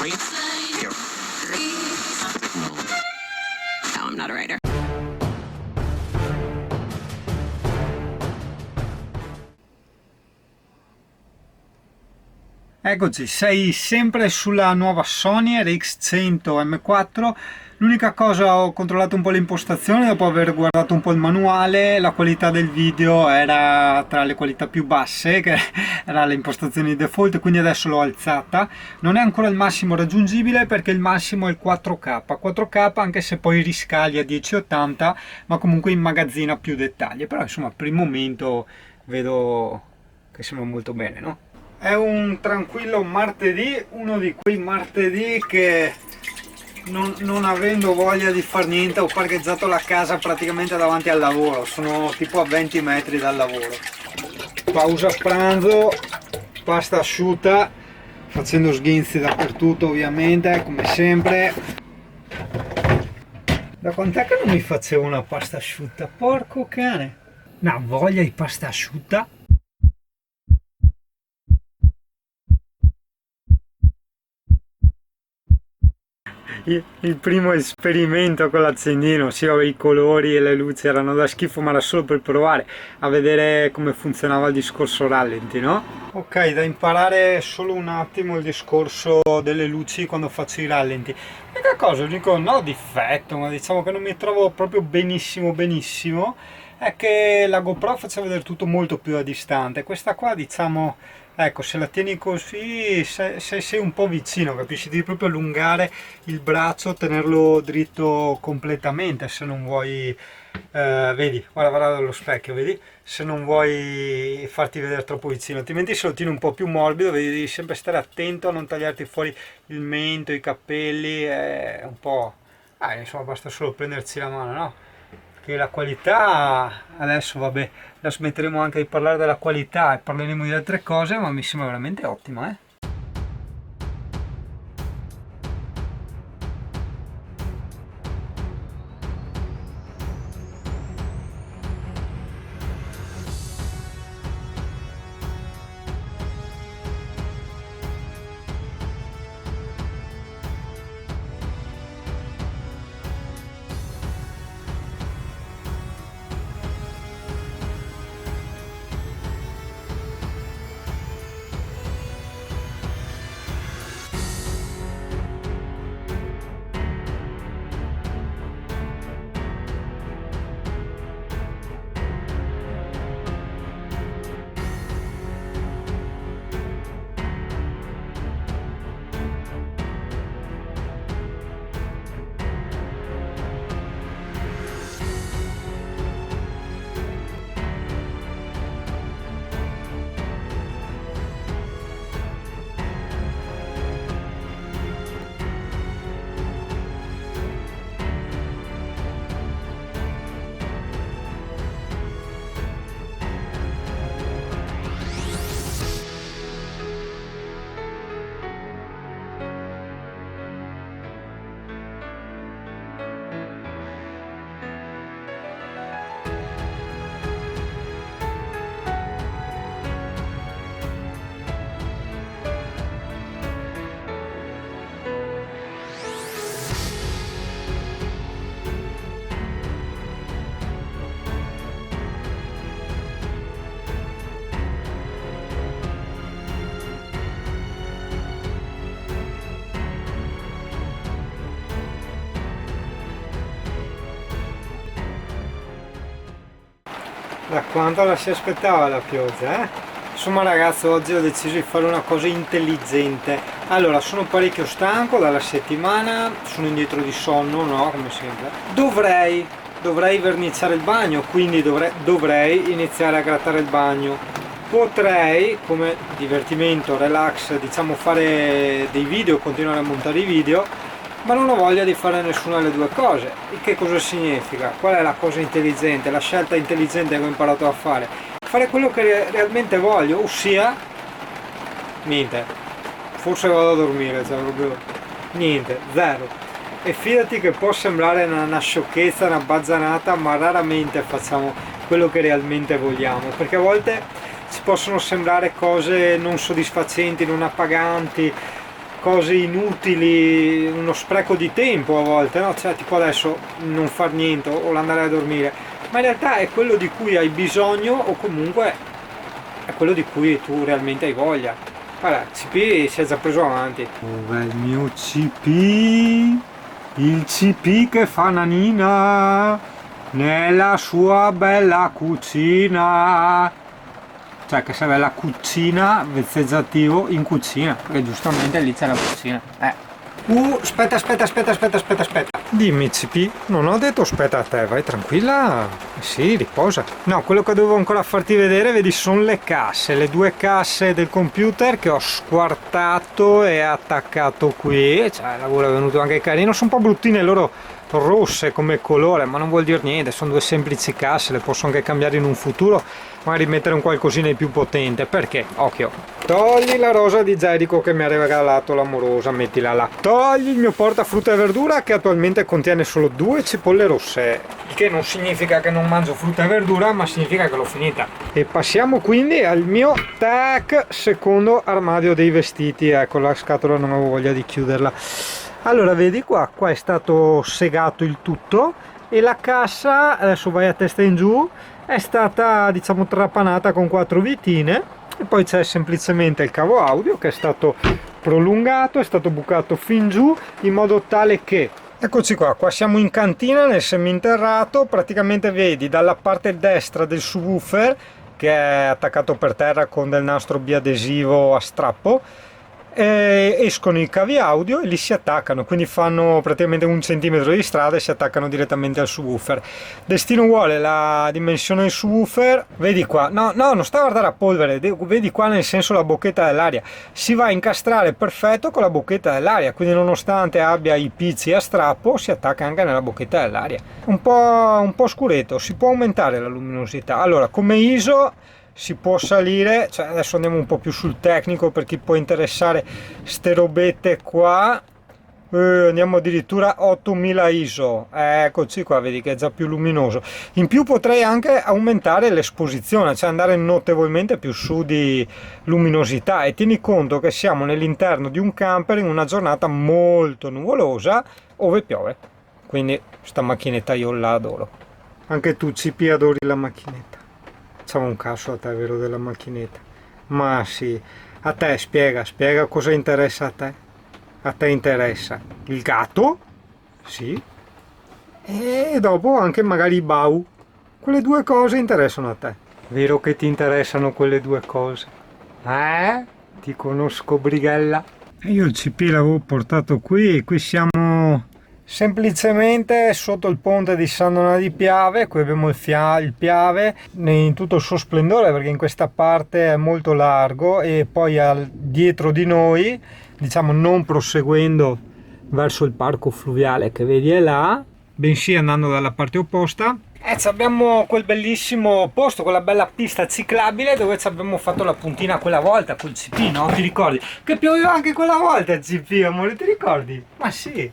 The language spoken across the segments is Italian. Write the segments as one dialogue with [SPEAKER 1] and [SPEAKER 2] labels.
[SPEAKER 1] No, I'm not a writer.
[SPEAKER 2] Eccoci, sei sempre sulla nuova Sony RX100 M4. L'unica cosa, ho controllato un po' le impostazioni dopo aver guardato un po' il manuale. La qualità del video era tra le qualità più basse, che era le impostazioni di default, quindi adesso l'ho alzata. Non è ancora il massimo raggiungibile perché il massimo è il 4K. 4K anche se poi riscaglia a 1080, ma comunque immagazzina più dettagli. Però insomma per il momento vedo che sembra molto bene, no? È un tranquillo martedì, uno di quei martedì che non avendo voglia di far niente ho parcheggiato la casa praticamente davanti al lavoro, sono tipo a 20 metri dal lavoro. Pausa pranzo, pasta asciutta, facendo sghinzi dappertutto ovviamente, come sempre. Da quant'è che non mi facevo una pasta asciutta? Porco cane! Una voglia di pasta asciutta! Il primo esperimento con l'accendino, sì, vabbè, i colori e le luci erano da schifo, ma era solo per provare a vedere come funzionava il discorso rallenti, no? Ok, da imparare solo un attimo il discorso delle luci quando faccio i rallenti. L'unica cosa, l'unico no difetto, ma diciamo che non mi trovo proprio benissimo è che la GoPro faccia vedere tutto molto più a distante. Questa qua, diciamo, ecco, se la tieni così sei un po' vicino, capisci? Devi proprio allungare il braccio, tenerlo dritto completamente se non vuoi, vedi, guarda dallo specchio, vedi? Se non vuoi farti vedere troppo vicino, altrimenti se lo tieni un po' più morbido, vedi, devi sempre stare attento a non tagliarti fuori il mento, i capelli, è un po'... insomma, basta solo prenderci la mano, no? Che la qualità, adesso vabbè, la smetteremo anche di parlare della qualità e parleremo di altre cose, ma mi sembra veramente ottima, eh? Da quanto la si aspettava la pioggia, eh? Insomma ragazzi, oggi ho deciso di fare una cosa intelligente. Allora, sono parecchio stanco dalla settimana, sono indietro di sonno, no? Come sempre. Dovrei verniciare il bagno, quindi dovrei iniziare a grattare il bagno. Potrei, come divertimento, relax, diciamo, fare dei video, continuare a montare i video, ma non ho voglia di fare nessuna delle due cose. E che cosa significa? Qual è la cosa intelligente, la scelta intelligente che ho imparato a fare? Fare quello che realmente voglio, ossia niente. Forse vado a dormire, cioè proprio niente, zero. E fidati che può sembrare una sciocchezza, una bazzanata, ma raramente facciamo quello che realmente vogliamo, perché a volte ci possono sembrare cose non soddisfacenti, non appaganti, cose inutili, uno spreco di tempo a volte, no? Cioè tipo adesso non far niente o andare a dormire, ma in realtà è quello di cui hai bisogno o comunque è quello di cui tu realmente hai voglia. Guarda, CP si è già preso avanti. Dov'è il mio CP? Il CP che fa nanina nella sua bella cucina. Cioè che serve la cucina, vezzeggiativo in cucina, perché giustamente lì c'è la cucina. Aspetta. Dimmi CP, non ho detto aspetta a te, vai tranquilla. Sì, riposa. No, quello che dovevo ancora farti vedere, vedi, sono le casse, le 2 casse del computer che ho squartato e attaccato qui. Cioè, il lavoro è venuto anche carino, sono un po' bruttine loro, rosse come colore, ma non vuol dire niente, sono 2 semplici casse, le posso anche cambiare in un futuro, magari mettere un qualcosina di più potente, perché, occhio, togli la rosa di Jericho che mi ha regalato l'amorosa, mettila là, togli il mio portafrutta e verdura che attualmente contiene solo 2 cipolle rosse, il che non significa che non mangio frutta e verdura, ma significa che l'ho finita. E passiamo quindi al mio secondo armadio dei vestiti. Ecco, la scatola non avevo voglia di chiuderla. Allora vedi qua è stato segato il tutto e la cassa, adesso vai a testa in giù, è stata diciamo trapanata con 4 vitine e poi c'è semplicemente il cavo audio che è stato prolungato, è stato bucato fin giù in modo tale che, eccoci qua siamo in cantina nel seminterrato, praticamente vedi dalla parte destra del subwoofer che è attaccato per terra con del nastro biadesivo a strappo, escono i cavi audio e li si attaccano, quindi fanno praticamente 1 centimetro di strada e si attaccano direttamente al subwoofer. Destino vuole la dimensione del subwoofer, vedi qua, no non sta a guardare a polvere, vedi qua nel senso la bocchetta dell'aria, si va a incastrare perfetto con la bocchetta dell'aria, quindi nonostante abbia i pizzi a strappo si attacca anche nella bocchetta dell'aria. Un po' scuretto, si può aumentare la luminosità. Allora, come ISO si può salire, cioè adesso andiamo un po' più sul tecnico per chi può interessare ste robette qua, andiamo addirittura 8000 ISO, eccoci qua, vedi che è già più luminoso. In più potrei anche aumentare l'esposizione, cioè andare notevolmente più su di luminosità, e tieni conto che siamo nell'interno di un camper in una giornata molto nuvolosa ove piove, quindi sta macchinetta io la adoro. Anche tu CP adori la macchinetta. Facciamo un caso a te, vero, della macchinetta? Ma sì, a te spiega cosa interessa a te. A te interessa il gatto? Sì. E dopo anche magari i bau. Quelle 2 cose interessano a te. Vero che ti interessano quelle 2 cose? Ti conosco, brighella. Io il CP l'avevo portato qui siamo semplicemente sotto il ponte di San Donà di Piave. Qui abbiamo il Piave in tutto il suo splendore, perché in questa parte è molto largo, e poi dietro di noi, diciamo non proseguendo verso il parco fluviale che vedi è là, bensì andando dalla parte opposta, abbiamo quel bellissimo posto, quella bella pista ciclabile dove ci abbiamo fatto la puntina quella volta col CP, no? Ti ricordi? Che pioveva anche quella volta, CP, amore, ti ricordi? Ma sì.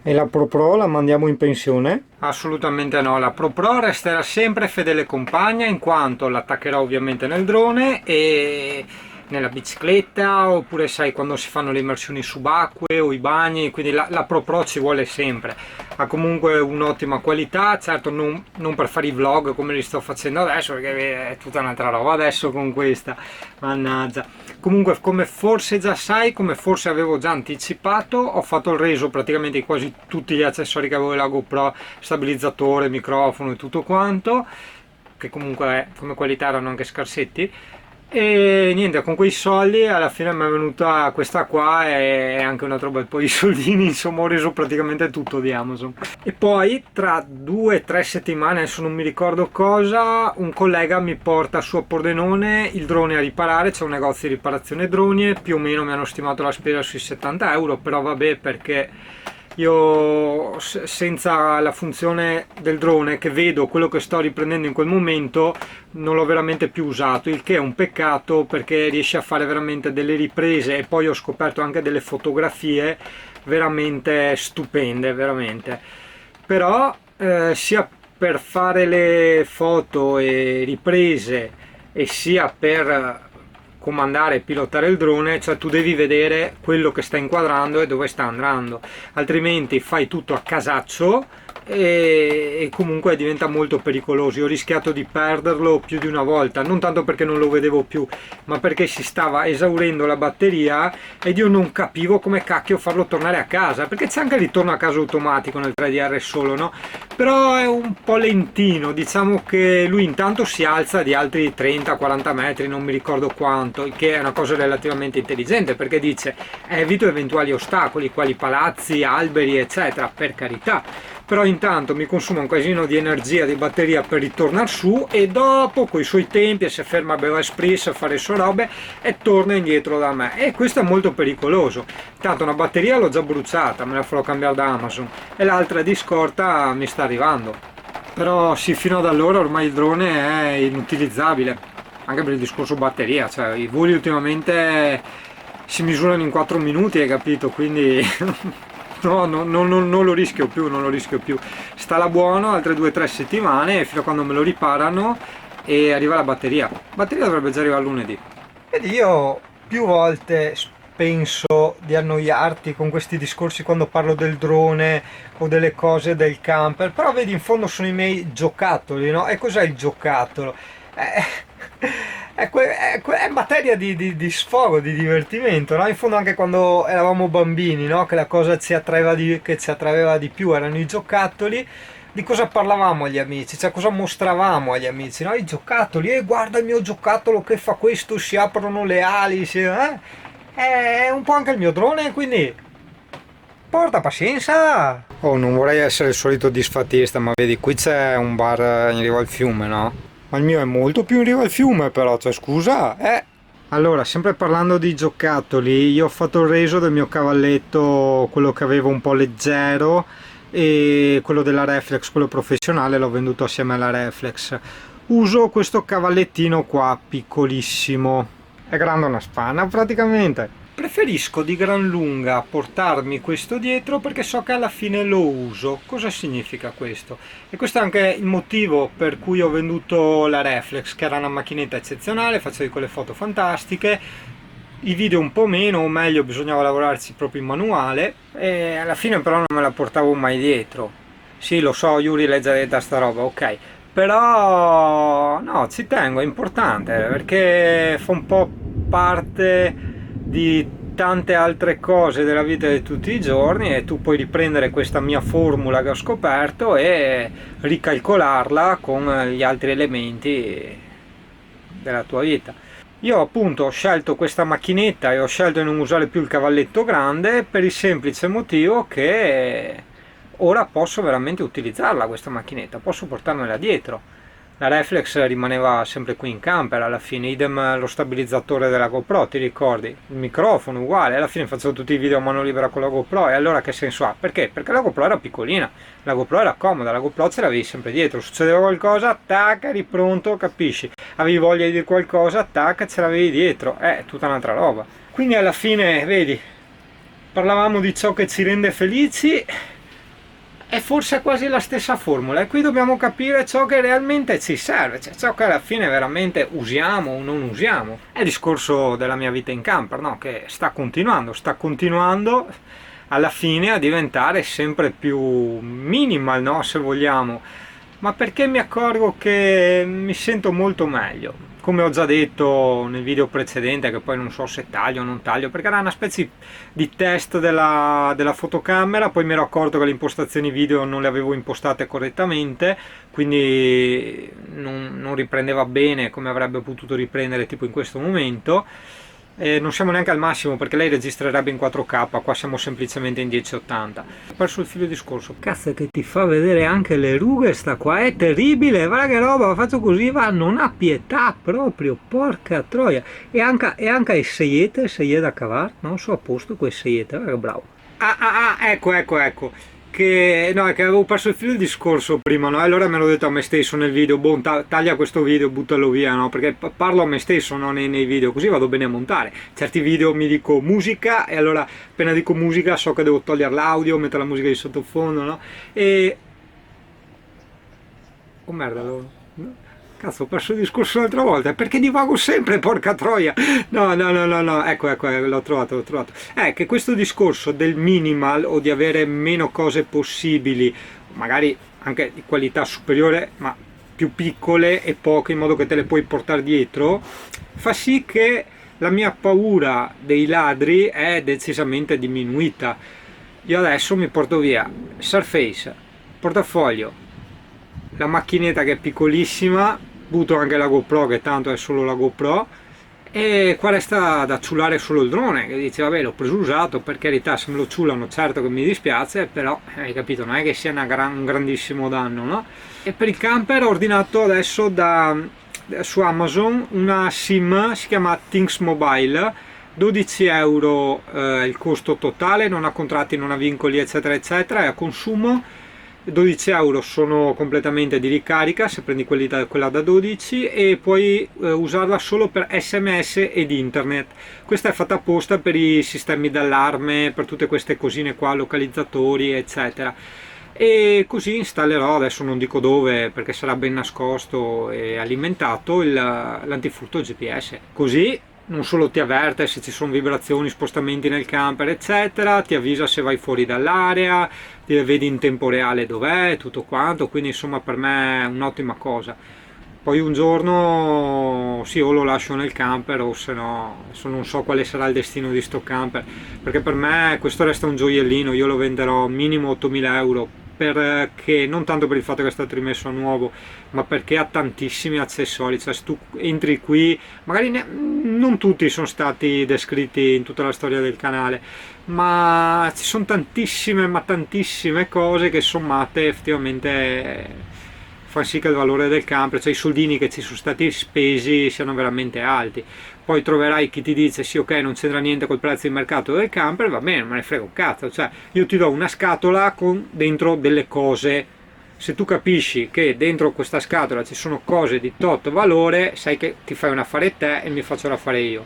[SPEAKER 2] E la ProPro la mandiamo in pensione? Assolutamente no, la ProPro resterà sempre fedele compagna, in quanto l'attaccherò ovviamente nel drone e nella bicicletta, oppure sai quando si fanno le immersioni subacquee o i bagni, quindi la ProPro ci vuole sempre. Ha comunque un'ottima qualità, certo non per fare i vlog come li sto facendo adesso, perché è tutta un'altra roba adesso con questa, mannaggia. Comunque, come forse già sai, come forse avevo già anticipato, ho fatto il reso praticamente di quasi tutti gli accessori che avevo della GoPro, stabilizzatore, microfono e tutto quanto, che comunque come qualità erano anche scarsetti. E niente, con quei soldi alla fine mi è venuta questa qua e anche un altro bel po' di soldini, insomma ho reso praticamente tutto di Amazon. E poi tra 2 o 3 settimane, adesso non mi ricordo cosa, un collega mi porta su a Pordenone il drone a riparare, c'è un negozio di riparazione droni, più o meno mi hanno stimato la spesa sui 70 euro, però vabbè, perché io senza la funzione del drone, che vedo quello che sto riprendendo in quel momento, non l'ho veramente più usato, il che è un peccato, perché riesce a fare veramente delle riprese, e poi ho scoperto anche delle fotografie veramente stupende, veramente. Però sia per fare le foto e riprese e sia per comandare e pilotare il drone, cioè tu devi vedere quello che sta inquadrando e dove sta andando, altrimenti fai tutto a casaccio e comunque diventa molto pericoloso. Io ho rischiato di perderlo più di una volta, non tanto perché non lo vedevo più, ma perché si stava esaurendo la batteria ed io non capivo come cacchio farlo tornare a casa, perché c'è anche il ritorno a casa automatico nel 3DR solo, no? Però è un po' lentino, diciamo che lui intanto si alza di altri 30-40 metri, non mi ricordo quanto, il che è una cosa relativamente intelligente, perché dice evito eventuali ostacoli quali palazzi, alberi eccetera, per carità, però intanto mi consuma un casino di energia, di batteria per ritornare su, e dopo coi suoi tempi si ferma a bere espresso, a fare le sue robe e torna indietro da me, e questo è molto pericoloso. Tanto una batteria l'ho già bruciata, me la farò cambiare da Amazon, e l'altra di scorta mi sta arrivando. Però sì, fino ad allora ormai il drone è inutilizzabile, anche per il discorso batteria, cioè i voli ultimamente si misurano in 4 minuti, hai capito, quindi no, non lo rischio più, non lo rischio più. Sta là buono altre 2-3 settimane fino a quando me lo riparano e arriva la batteria. La batteria dovrebbe già arrivare lunedì. Vedi, io più volte penso di annoiarti con questi discorsi quando parlo del drone o delle cose del camper, però vedi, in fondo sono i miei giocattoli, no? E cos'è il giocattolo? È materia di sfogo, di divertimento, no? In fondo anche quando eravamo bambini, no? Che la cosa che ci attraeva di più erano i giocattoli. Di cosa parlavamo agli amici, cioè cosa mostravamo agli amici, no? I giocattoli, guarda il mio giocattolo che fa questo, si aprono le ali, è un po' anche il mio drone, quindi porta pazienza. Oh, non vorrei essere il solito disfattista, ma vedi, qui c'è un bar in riva al fiume, no? Ma il mio è molto più in riva al fiume, però, cioè, scusa, Allora, sempre parlando di giocattoli, io ho fatto il reso del mio cavalletto, quello che avevo un po' leggero, e quello della Reflex, quello professionale, l'ho venduto assieme alla Reflex. Uso questo cavallettino qua, piccolissimo, è grande una spanna praticamente. Preferisco di gran lunga portarmi questo dietro perché so che alla fine lo uso. Cosa significa questo? E questo è anche il motivo per cui ho venduto la Reflex, che era una macchinetta eccezionale, facevo quelle foto fantastiche, i video un po' meno, o meglio bisognava lavorarci proprio in manuale, e alla fine però non me la portavo mai dietro. Sì, lo so, Yuri l'hai già detta sta roba, ok, però no, ci tengo, è importante perché fa un po' parte di tante altre cose della vita di tutti i giorni, e tu puoi riprendere questa mia formula che ho scoperto e ricalcolarla con gli altri elementi della tua vita. Io appunto ho scelto questa macchinetta e ho scelto di non usare più il cavalletto grande per il semplice motivo che ora posso veramente utilizzarla questa macchinetta, posso portarmela dietro. La Reflex rimaneva sempre qui in camper alla fine, idem lo stabilizzatore della GoPro, ti ricordi? Il microfono uguale, alla fine facevo tutti i video a mano libera con la GoPro, e allora che senso ha? Perché? Perché la GoPro era piccolina, la GoPro era comoda, la GoPro ce l'avevi sempre dietro, succedeva qualcosa, tac, eri pronto, capisci? Avevi voglia di dire qualcosa, tac, ce l'avevi dietro, è tutta un'altra roba. Quindi alla fine, vedi, parlavamo di ciò che ci rende felici, è forse quasi la stessa formula, e qui dobbiamo capire ciò che realmente ci serve, cioè ciò che alla fine veramente usiamo o non usiamo. È il discorso della mia vita in camper, no? Che sta continuando alla fine a diventare sempre più minimal, no? Se vogliamo, ma perché mi accorgo che mi sento molto meglio. Come ho già detto nel video precedente, che poi non so se taglio o non taglio, perché era una specie di test della fotocamera, poi mi ero accorto che le impostazioni video non le avevo impostate correttamente, quindi non riprendeva bene come avrebbe potuto riprendere tipo in questo momento. Non siamo neanche al massimo perché lei registrerebbe in 4K, qua siamo semplicemente in 1080. Ho perso il filo discorso. Cazzo, che ti fa vedere anche le rughe sta qua, è terribile, guarda che roba, faccio così, va, non ha pietà proprio, porca troia. E anche i seiete da cavare, non so a posto quei seiete, guarda che bravo. Ecco. Che avevo perso il filo del discorso prima, no? Allora me l'ho detto a me stesso nel video, boh, taglia questo video, buttalo via, no? Perché parlo a me stesso, no? nei video, così vado bene a montare. Certi video mi dico musica, e allora appena dico musica so che devo togliere l'audio, mettere la musica di sottofondo, no? E... oh merda, Cazzo, ho perso il discorso l'altra volta, perché divago sempre, porca troia. No, ecco, l'ho trovato. Che questo discorso del minimal o di avere meno cose possibili, magari anche di qualità superiore, ma più piccole e poche, in modo che te le puoi portare dietro, fa sì che la mia paura dei ladri è decisamente diminuita. Io adesso mi porto via Surface, portafoglio, la macchinetta che è piccolissima, butto anche la GoPro che tanto è solo la GoPro, e qua resta da ciulare solo il drone, che dice vabbè l'ho preso usato, per carità se me lo ciulano certo che mi dispiace, però hai capito, non è che sia un grandissimo danno, no? E per il camper ho ordinato adesso su Amazon una SIM, si chiama Things Mobile, 12 euro il costo totale, non ha contratti, non ha vincoli eccetera eccetera, è a consumo. 12 euro sono completamente di ricarica se prendi quella da 12 e puoi usarla solo per SMS ed internet. Questa è fatta apposta per i sistemi d'allarme, per tutte queste cosine qua, localizzatori eccetera. E così installerò, adesso non dico dove perché sarà ben nascosto e alimentato, l'antifurto GPS. Così non solo ti avverte se ci sono vibrazioni, spostamenti nel camper eccetera, ti avvisa se vai fuori dall'area, ti vedi in tempo reale dov'è, tutto quanto, quindi insomma per me è un'ottima cosa. Poi un giorno sì, o lo lascio nel camper o se no, adesso non so quale sarà il destino di sto camper, perché per me questo resta un gioiellino, io lo venderò minimo 8.000 euro, perché non tanto per il fatto che è stato rimesso a nuovo, ma perché ha tantissimi accessori, cioè se tu entri qui, magari non tutti sono stati descritti in tutta la storia del canale, ma ci sono tantissime cose che sommate effettivamente fa sì che il valore del camper, cioè i soldini che ci sono stati spesi siano veramente alti. Poi troverai chi ti dice sì ok non c'entra niente col prezzo di mercato del camper, va bene, non me ne frega un cazzo, cioè io ti do una scatola con dentro delle cose, se tu capisci che dentro questa scatola ci sono cose di tot valore, sai che ti fai un affare te e mi faccio l'affare io.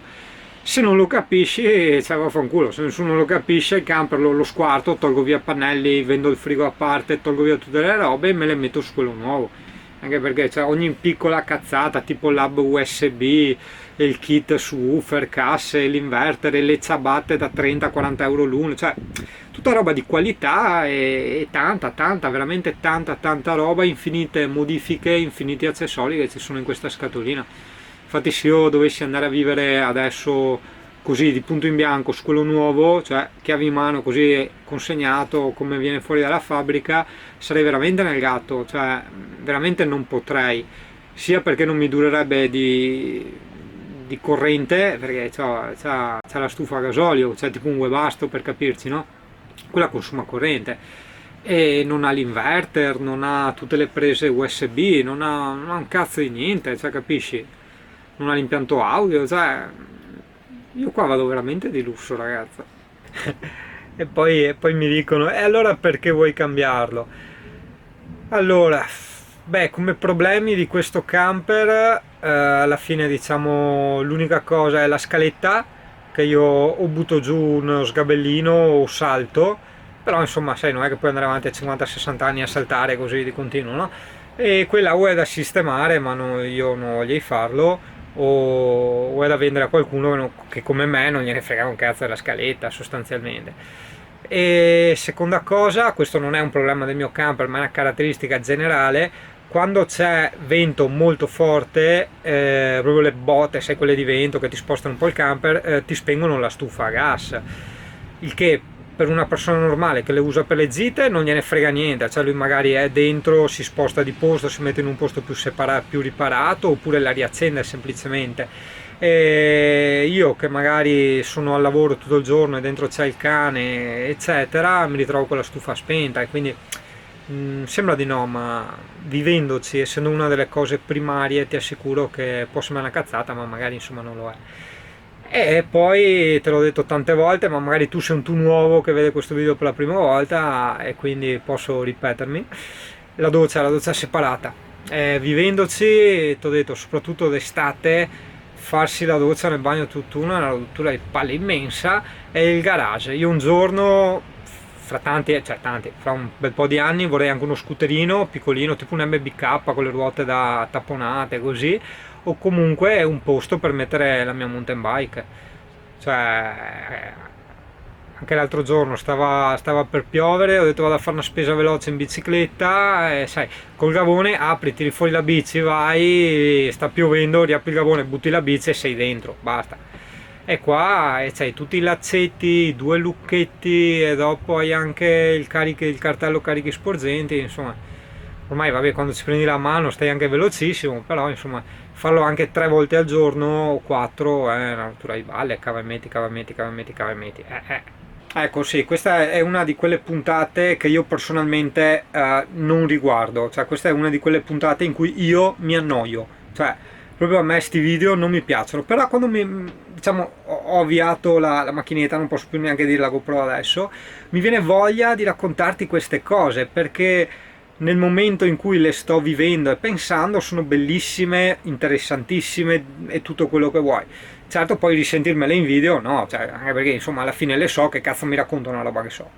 [SPEAKER 2] Se non lo capisci, cioè vaffanculo, se nessuno lo capisce, il camper lo squarto, tolgo via pannelli, vendo il frigo a parte, tolgo via tutte le robe e me le metto su quello nuovo. Anche perché cioè, ogni piccola cazzata, tipo l'hub USB, il kit su woofer, casse, l'inverter, le ciabatte da 30-40 euro l'uno, cioè tutta roba di qualità e veramente tanta roba, infinite modifiche, infiniti accessori che ci sono in questa scatolina. Infatti se io dovessi andare a vivere adesso così di punto in bianco su quello nuovo, cioè chiavi in mano così consegnato come viene fuori dalla fabbrica, sarei veramente nel gatto, cioè veramente non potrei, sia perché non mi durerebbe di corrente, perché c'ha la stufa a gasolio, cioè tipo un Webasto per capirci, no? Quella consuma corrente e non ha l'inverter, non ha tutte le prese USB, non ha un cazzo di niente, cioè capisci? Non ha l'impianto audio, cioè io qua vado veramente di lusso, ragazzo. E poi mi dicono, e allora perché vuoi cambiarlo? Allora, beh, come problemi di questo camper, alla fine diciamo l'unica cosa è la scaletta, che io o butto giù uno sgabellino o salto, però insomma sai, non è che puoi andare avanti a 50-60 anni a saltare così di continuo, no? E quella o è da sistemare, ma io non voglio farlo, o è da vendere a qualcuno che come me non gliene frega un cazzo della scaletta sostanzialmente. E seconda cosa, questo non è un problema del mio camper ma è una caratteristica generale, quando c'è vento molto forte, proprio le botte, sai quelle di vento che ti spostano un po' il camper, ti spengono la stufa a gas, il che per una persona normale che le usa per le gite non gliene frega niente, cioè lui magari è dentro, si sposta di posto, si mette in un posto più riparato oppure la riaccende semplicemente. E io che magari sono al lavoro tutto il giorno e dentro c'è il cane eccetera, mi ritrovo con la stufa spenta e quindi sembra di no, ma vivendoci, essendo una delle cose primarie, ti assicuro che può sembrare una cazzata ma magari insomma non lo è. E poi te l'ho detto tante volte, ma magari tu sei un tu nuovo che vede questo video per la prima volta e quindi posso ripetermi. La doccia separata. Vivendoci, ti ho detto, soprattutto d'estate, farsi la doccia nel bagno tutt'uno è una rottura di palle immensa. E il garage. Io un giorno fra tanti, cioè tanti, fra un bel po' di anni vorrei anche uno scooterino piccolino, tipo un MBK con le ruote da tapponate così, o comunque un posto per mettere la mia mountain bike. Cioè, anche l'altro giorno stava per piovere, ho detto vado a fare una spesa veloce in bicicletta e sai, col gavone apri, tiri fuori la bici, vai, sta piovendo, riapri il gavone, butti la bici e sei dentro, basta. E qua c'hai tutti i laccetti, due lucchetti e dopo hai anche il cartello carichi sporgenti, insomma. Ormai vabbè, quando ci prendi la mano stai anche velocissimo, però insomma farlo anche 3 volte al giorno o 4 è una rottura di balle, cava e metti, cava e metti, cava e metti, cava e metti. Ecco sì, questa è una di quelle puntate che io personalmente non riguardo, cioè questa è una di quelle puntate in cui io mi annoio, cioè proprio a me sti video non mi piacciono, però quando diciamo, ho avviato la macchinetta, non posso più neanche dire la GoPro adesso, mi viene voglia di raccontarti queste cose, perché nel momento in cui le sto vivendo e pensando sono bellissime, interessantissime e tutto quello che vuoi. Certo poi risentirmele in video no, cioè, anche perché insomma alla fine le so, che cazzo mi racconto una roba che so.